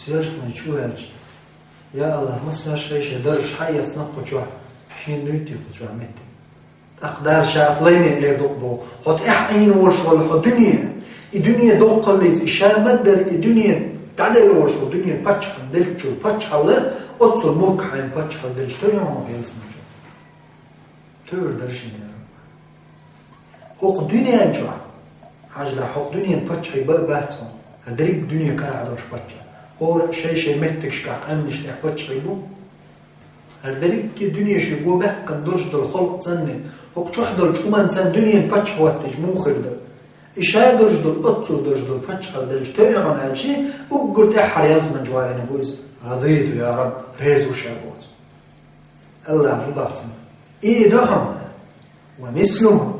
وتسيرش من شو هالش يا الله مصر شيء درش حي يصنق وشوا شين نيتي وشوا متي أقدار شافلين يردقبو خد إحين ورش ولا خد الدنيا دوق اللي إشار مدر الدنيا تعدل ورش الدنيا بتش دلتشو بتش على أتصل ملك حين بتش على دلتش تيوم غير اسمه تور درشين يا رب حق الدنيا جوا حاجة حق الدنيا بتش يبقى بحثهم هدريب الدنيا كره عدوش بتش هو شيء متكش كعق أمنش تحبتش يبو هدريب كي الدنيا شيء جو بق كندرش دل خلق تني حق شو حدل شو ما إنسان الدنيا بتش هوتج مو خردل إشاء درج دل أتصل درج دل بتش على دلش تيوم عن هالشيء وقلت أحر يلز من جوارنا جوز رضيت يا رب ريز وشابوت الله مبارتنا إيه دهم ومثله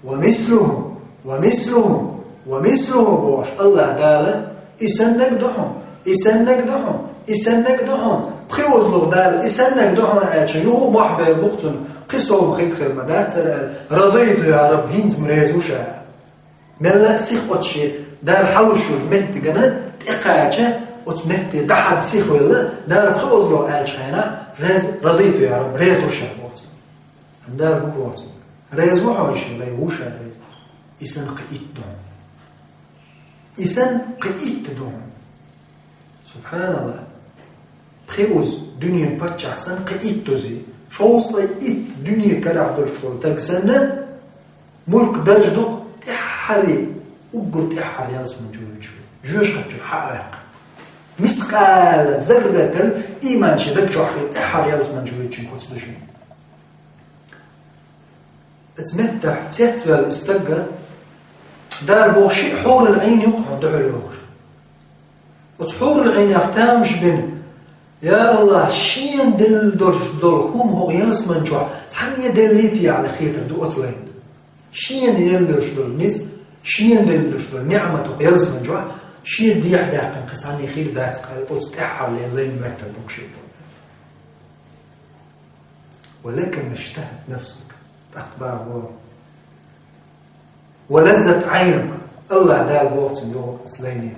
ومثله ومثله ومثله بوش الله داله إسنك دهم إسنك دهم إسنك دهم بخيوز لغ داله إسنك دهم عالشا يو محبه بقتن قصهم خيك خير مداتر رضيت يا رب هينز مريز وشا من لا سيخ أتشي دار حوشوج مت جنا تقاعشة أتمت دحد سيخ ولا دار بخيوز لغ عالشا رضيت يا رب ريز وشا بوتن دار بوتن ريز وحوشي لا يوشا ريز إسن قئت دهم إسن قئت دهم سبحان الله بخيوز دنيا باتش أحسن قئت دوزي شو وصل قئت دنيا كلا عدل شغل تاكسنا ملك درج دق تحري وقرت تحري يلزم جوج خدش حقق مسقال ذرة الإيمان شدك جو أخي تحري يلزم جوج كوتس دشين اتمتع تيتوال استقى دار بوشي حور العين يقعد دعوه وتحور العين يختامش بينه يا الله شين دل دول هم هو يلس من جوع تحني دليتي على خير دو أطلين شين يلش دول نيز شين دلش دول نعمة يلس من جوع شين دي يحدى قن قصاني خير ذات قال أستحى لين مرتب بكشي ولكن اشتهت نفسك تقبع بور ولذت عينك الله دال بوقت يوم أسليني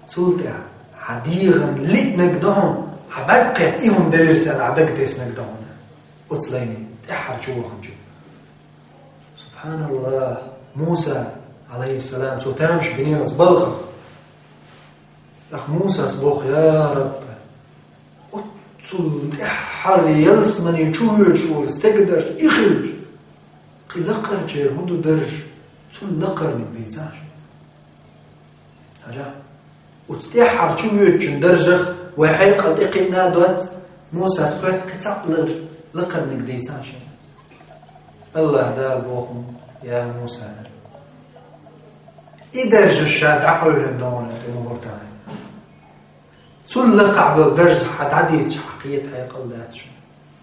سلطة حديغا لك نقدعون حبقى إيهم دليل سال عدك ديس نقدعون أسليني احر جوه خنجو سبحان الله موسى عليه السلام سوتامش بنيرة بلخ أخ موسى سبوخ يا رب أتل احر يلس من يشوه استقدرش إخرج قي لقر جير هدو درج تل لقر من ديتاش هجا وتتحر شوية درجة وحيق التقينا دوت موسى سفت كتقلر لقر نقديتاش الله دار بوهم يا موسى إدرج الشاد عقل لندون المغرطان تل لقع بالدرجة حد عديت حقية حيقل داتش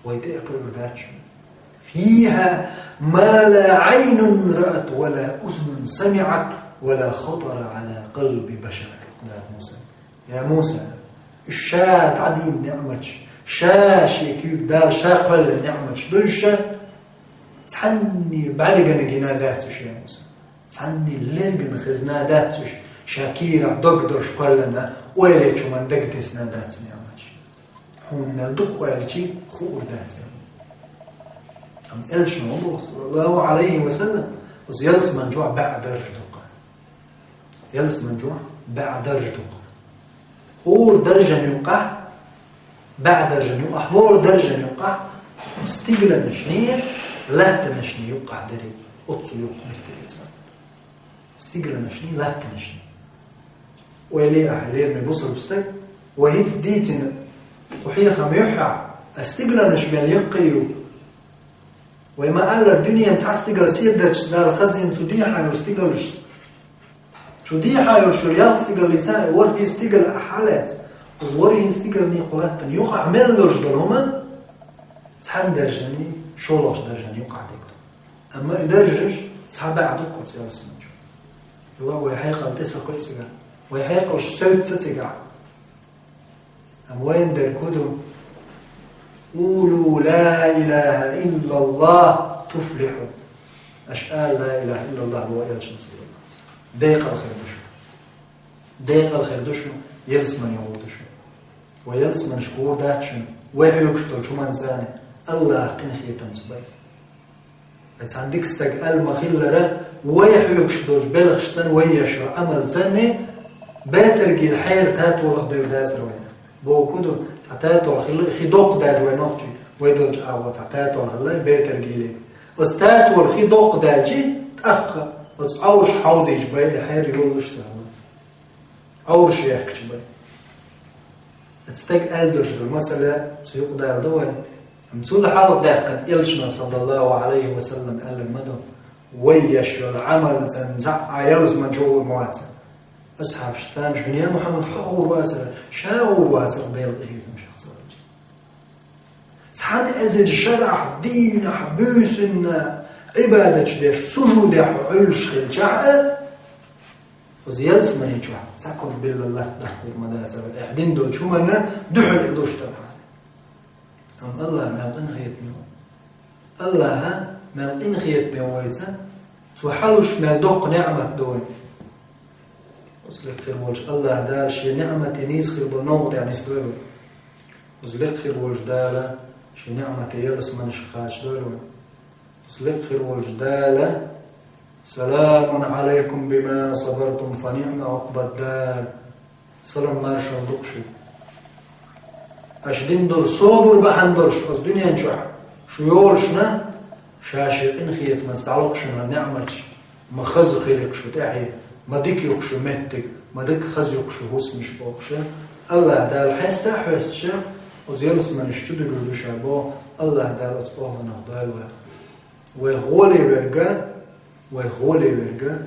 ويتقل داتش فيها ما لا عين رأت ولا أذن سمعت ولا خطر على قلب بشر موسى يا موسى الشات عديد نعمتش شاشي كيف دار شاقل نعمتش دوشة تحني بعلقنا جناداتش يا موسى تحني لنقن خزناداتش شاكيرة دقدرش قلنا ويليش ومن دقدس نادات نعمتش هون ندق ويليشي خور دات أم إلش نوضو صلى الله عليه وسلم يلس من جوع بعد درجة يلس من جوع بعد درجة هور درجة يوقع بعد درجة يوقع هور درجة يوقع استقل نشنية لا تنشني يوقع دري أتصل يوقع مهتريت استقل نشني لا تنشني ويلي أحلير من بصر بستك وهيت ديتنا وحيا خميوحع استقل نشمال يقيو وما قال الدنيا انت استقل سيدتش دار خزين تديحة يستقلش تديحة يرشريال استقل لسان ورقي استقل أحالات ورقي استقل نيقولات يوقع ملوش دلهما تحن درجاني شولوش درجاني يوقع ديكتو أما درجش تحبع عدوكو تيال اسمنجو يوقع ويحيقل تسر كل سيقع ويحيقل سوت تتقع أم وين در كدو قولوا لا إله إلا الله تفلحوا أشآل لا إله إلا الله هو يلشن سيد الله ديق الخير دشو ديق الخير دشو يلس من يوض دشو ويلس من شكور داتشن ويحيوكش طول شو منساني الله قين خيتم سباي بس عندك استقال مخلرة ويحيوكش طول بلغش سن ويشو عمل سنة باترقي الحير تاتو لخدو يداسر ويا بو كدو تاتو الخدوق داج وينوخجي ويدوج عاوة تاتو الخلاي باترقي لي استاتو الخدوق داجي تأقى وتعورش حوزيج باي الحير يقولوش سهلا عورش يحكش باي تستقال درش المسألة سيوق دال دوي مسؤول حالة داقن إلشنا صلى الله عليه وسلم قال المدن ويشو العمل تنزع يلز مجهول مواتر أصحاب شتان شبين يا محمد حقور واتر شاور واتر ديال الغيث مش اختارج سحان أزد شرع دين حبوس إن عبادة شديش سجود علش خيل شعر وزيالس من يجوع ساكن بالله دحقور مداتر إحدين دول شو منا دحل إلوش تبحان أم الله مالقين خيط ميو الله مالقين خيط ميو ويتا توحلوش ما دوق نعمة دوين وزلك خير والج الله دال شي نعمة تنيس خير بالنوض يعني سلوه وزلك خير والج دالة شي نعمة يلس من شقاش دولوه وزلك خير والج دالة سلام عليكم بما صبرتم فنعم عقب الدار سلام مارشا ودقشي أشدين دول صبر بحندرش از دنيا نشوح شو يولشنا شاشي انخيت ما استعلقشنا نعمة ما خز خيرك شو تحي ما ديك يقشو مهتك ما ديك خز يقشو هوس مش بوقشا الله دال حيستا حيستشا وزيلس من اشتدو قلوشا بو الله دال اطبوه نهضال ويغولي برقا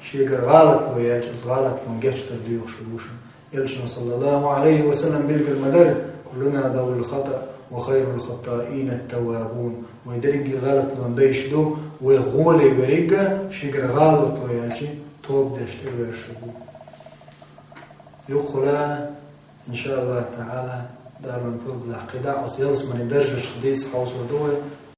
شيقر غالط لو يالجز غالط من قيش تردي يقشو يلشنا صلى الله عليه وسلم بلق المدار كلنا ذوي الخطأ وخير الخطائين التوابون ويدرقي غالط لو نديش دو ويغولي برقا شيقر غالط لو يالجي توب دشتر ويرشبو يخلا إن شاء الله تعالى دار من فوق العقيدة وسيلس من درجة خديس حوص ودوه